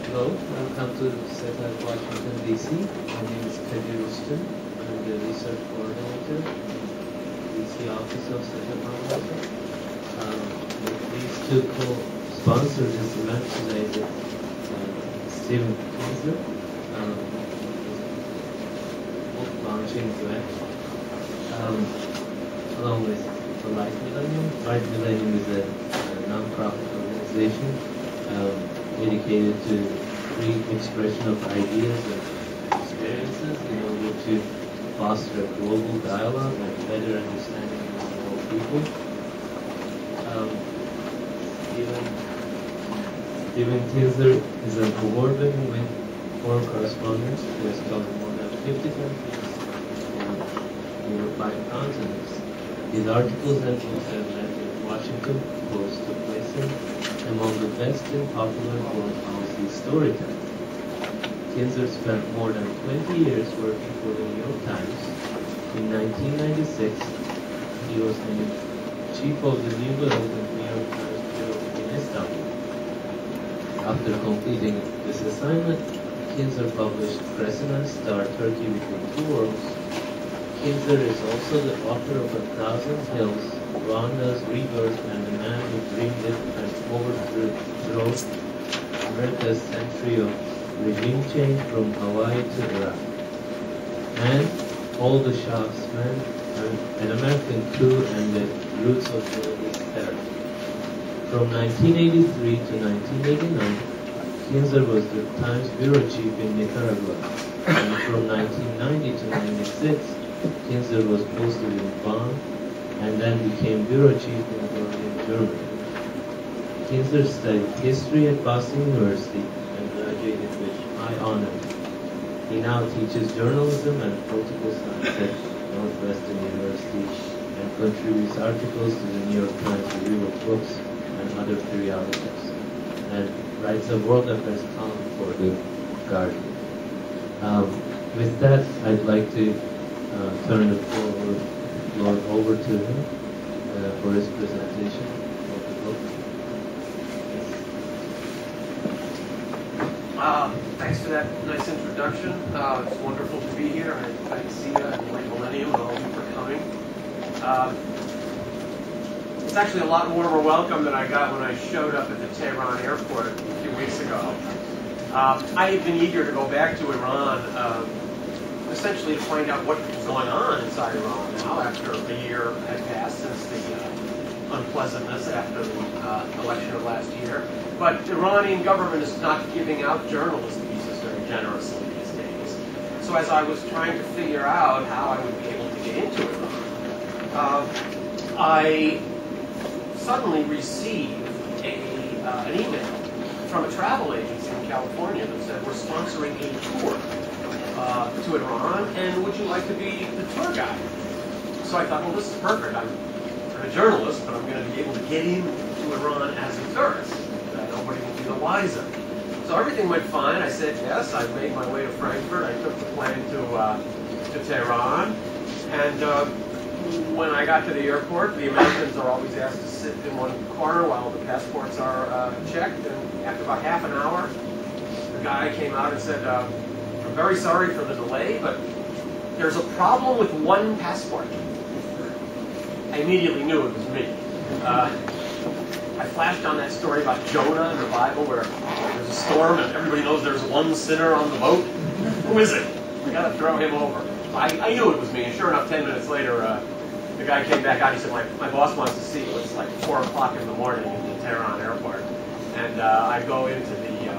Hello, welcome to SETA Washington, D.C. My name is Kadir Utsun. I'm the research coordinator in the D.C. office of SETA Foundation. These two co-sponsors this event today with Stephen Kinzer, book launching event, along with the Light Millennium. Light Millennium is a non-profit organization dedicated to free expression of ideas and experiences in order to foster global dialogue and better understanding of all people. Stephen Kinzer is an award-winning foreign correspondent who has covered more than 50 countries in over 5 continents. His articles and books have led the Washington Post to place him among the best in popular foreign policy storytelling. Kinzer spent more than 20 years working for the New York Times. In 1996, he was named chief of the newly opened New York Times bureau in Istanbul. After completing this assignment, Kinzer published Crescent Star, Turkey Between Two Worlds. Kinzer is also the author of 1,000 Hills, Rwanda's Rebirth, and The Man Who Dreamed It and Overthrew America's Century of Regime Change from Hawaii to Iraq, and All the Shah's Men, an American coup and the Roots of Middle East Terror. From 1983 to 1989, Kinzer was the Times bureau chief in Nicaragua, and from 1990 to 1996, Kinzer was posted in Bonn and then became bureau chief in Berlin, Germany. Kinzer studied history at Boston University and graduated with high honor. He now teaches journalism and political science at Northwestern University and contributes articles to the New York Times Review of Books and other periodicals, and writes a world affairs column for The Guardian. With that, I'd like to turn the floor over to him for his presentation of the book. Thanks for that nice introduction. It's wonderful to be here. I thank SETA and Light Millennium and all of you for coming. It's actually a lot warmer welcome than I got when I showed up at the Tehran airport a few weeks ago. I had been eager to go back to Iran, essentially to find out what was going on inside Iran now, after a year had passed since the unpleasantness after the election of last year. But the Iranian government is not giving out journalist visas very generously these days. So as I was trying to figure out how I would be able to get into Iran, I suddenly received an email from a travel agency in California that said, we're sponsoring a tour to Iran, and would you like to be the tour guide? So I thought, well, this is perfect. I'm a journalist, but I'm going to be able to get into Iran as a tourist. Nobody will be the wiser. So everything went fine. I said yes. I made my way to Frankfurt. I took the plane to Tehran, and when I got to the airport, the Americans are always asked to sit in one corner while the passports are checked, and after about half an hour, the guy came out and said, I'm very sorry for the delay, but there's a problem with one passport. I immediately knew it was me. I flashed on that story about Jonah in the Bible where there's a storm and everybody knows there's one sinner on the boat. Who is it? We got to throw him over. I knew it was me, and sure enough, 10 minutes later, the guy came back out. He said, my boss wants to see you. It's like 4 o'clock in the morning in the Tehran airport. And I go into the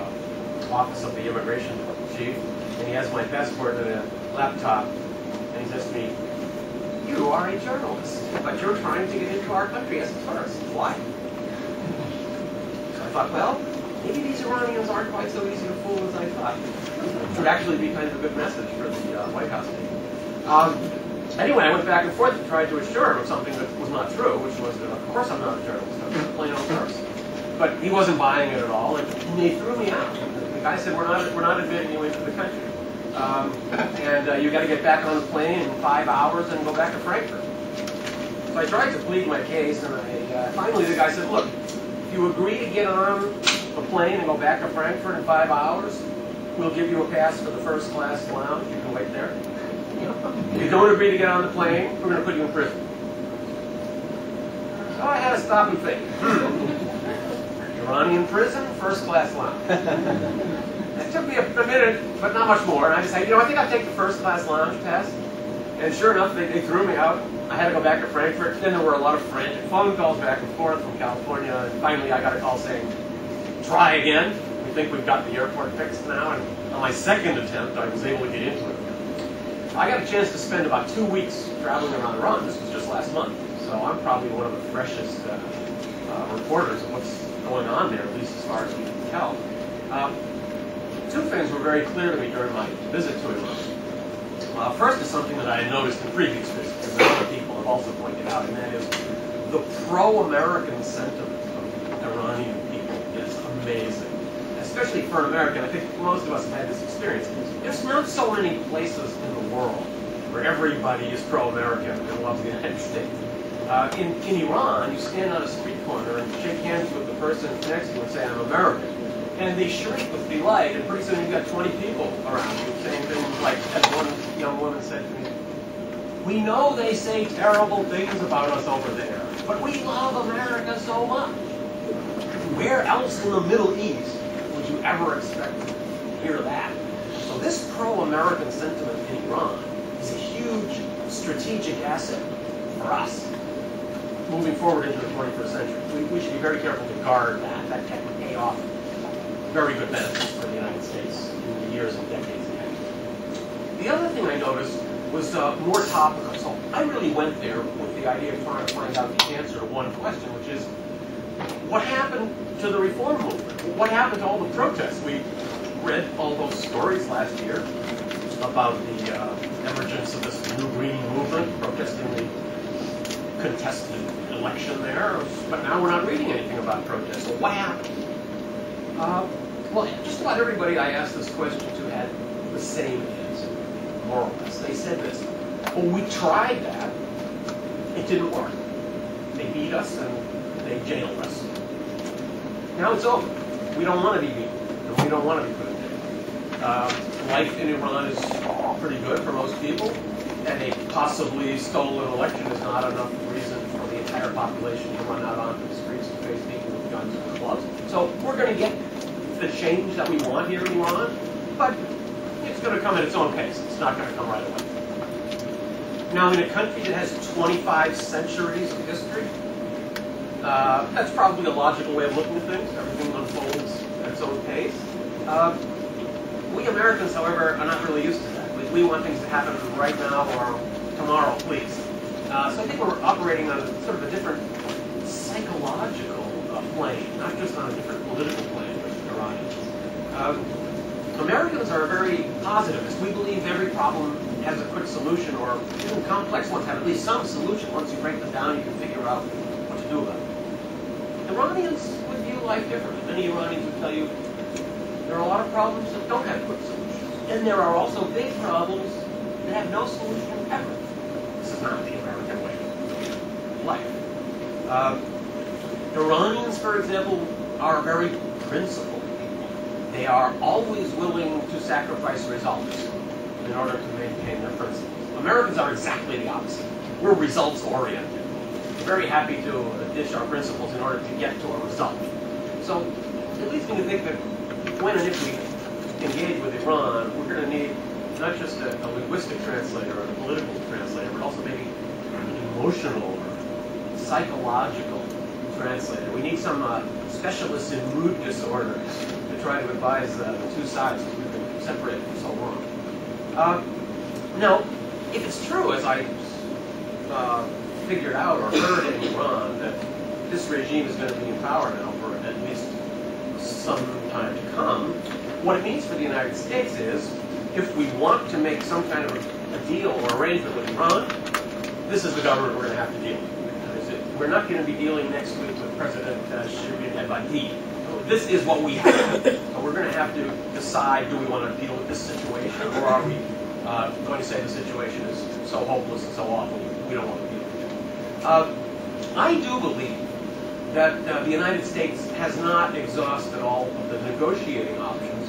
office of the immigration chief, and he has my passport and a laptop, and he says to me, you are a journalist, but you're trying to get into our country as a tourist. Why? So I thought, well, maybe these Iranians aren't quite so easy to fool as I thought. It would actually be kind of a good message for the White House team. Anyway, I went back and forth and tried to assure him of something that was not true, which was that, of course, I'm not a journalist. I'm just a plain old tourist. But he wasn't buying it at all, and they threw me out. The guy said, we're not admitting you into the country. And you got to get back on the plane in 5 hours and go back to Frankfurt. So I tried to plead my case, and finally the guy said, look, if you agree to get on the plane and go back to Frankfurt in 5 hours, we'll give you a pass for the first class lounge. You can wait there. If you don't agree to get on the plane, we're going to put you in prison. So I had to stop and think. Iranian prison, first class lounge. It took me a minute, but not much more. And I decided, I think I'll take the first class lounge pass. And sure enough, they threw me out. I had to go back to Frankfurt. Then there were a lot of frantic phone calls back and forth from California. And finally, I got a call saying, try again. We think we've got the airport fixed now. And on my second attempt, I was able to get into it. I got a chance to spend about 2 weeks traveling around Iran. This was just last month. So I'm probably one of the freshest reporters of what's going on there, at least as far as we can tell. Two things were very clear to me during my visit to Iran. First is something that I had noticed in previous visits, and that other people have also pointed out, and that is the pro-American sentiment of Iranian people is amazing. Especially for an American, I think most of us have had this experience. There's not so many places in the world where everybody is pro-American and loves the United States. In Iran, you stand on a street corner and shake hands with the person next to you and say, I'm American. And they shriek with delight, and pretty soon you've got 20 people around you saying things like, as one young woman said to me, we know they say terrible things about us over there, but we love America so much. Where else in the Middle East would you ever expect to hear that? So this pro-American sentiment in Iran is a huge strategic asset for us moving forward into the 21st century. We should be very careful to guard that. That can pay off very good benefits for the United States in the years and decades ahead. The other thing I noticed was more topical. So I really went there with the idea of trying to find out the answer to one question, which is, what happened to the reform movement? What happened to all the protests? We read all those stories last year about the emergence of this new green movement, protesting the contested election there, but now we're not reading anything about protests. So what happened? Well, just about everybody I asked this question to had the same answer, more or less. They said this, well, we tried that, it didn't work. They beat us and they jailed us. Now it's over. We don't want to be beaten, and we don't want to be put in jail. Life in Iran is pretty good for most people, and a possibly stolen election is not enough reason for the entire population to run out onto the streets to face people with guns and clubs. So we're going to get the change that we want here in Iran, but it's going to come at its own pace. It's not going to come right away. Now, in a country that has 25 centuries of history, that's probably a logical way of looking at things. Everything unfolds at its own pace. We Americans, however, are not really used to that. We want things to happen right now or tomorrow, please. So I think we're operating on sort of a different psychological plane, not just on a different political plane with Iranians. Americans are very positivist. We believe every problem has a quick solution, or even complex ones have at least some solution. Once you break them down, you can figure out what to do about it. Iranians would view life differently. Many Iranians would tell you there are a lot of problems that don't have quick solutions. And there are also big problems that have no solution ever. This is not the American way of life. Iranians, for example, are very principled people. They are always willing to sacrifice results in order to maintain their principles. Americans are exactly the opposite. We're results-oriented. We're very happy to ditch our principles in order to get to a result. So it leads me to think that when and if we engage with Iran, we're going to need not just a linguistic translator or a political translator, but also maybe an emotional or psychological translator. We need some specialists in mood disorders to try to advise the two sides, because we've been separated for so long. Now, if it's true, as I figured out or heard in Iran, that this regime is going to be in power now for at least some time to come, what it means for the United States is, if we want to make some kind of a deal or arrangement with Iran, this is the government we're going to have to deal with. We're not going to be dealing next week with President Shirin Ebadi. This is what we have. So we're going to have to decide, do we want to deal with this situation, or are we going to say the situation is so hopeless and so awful we don't want to deal with it. I do believe that the United States has not exhausted all of the negotiating options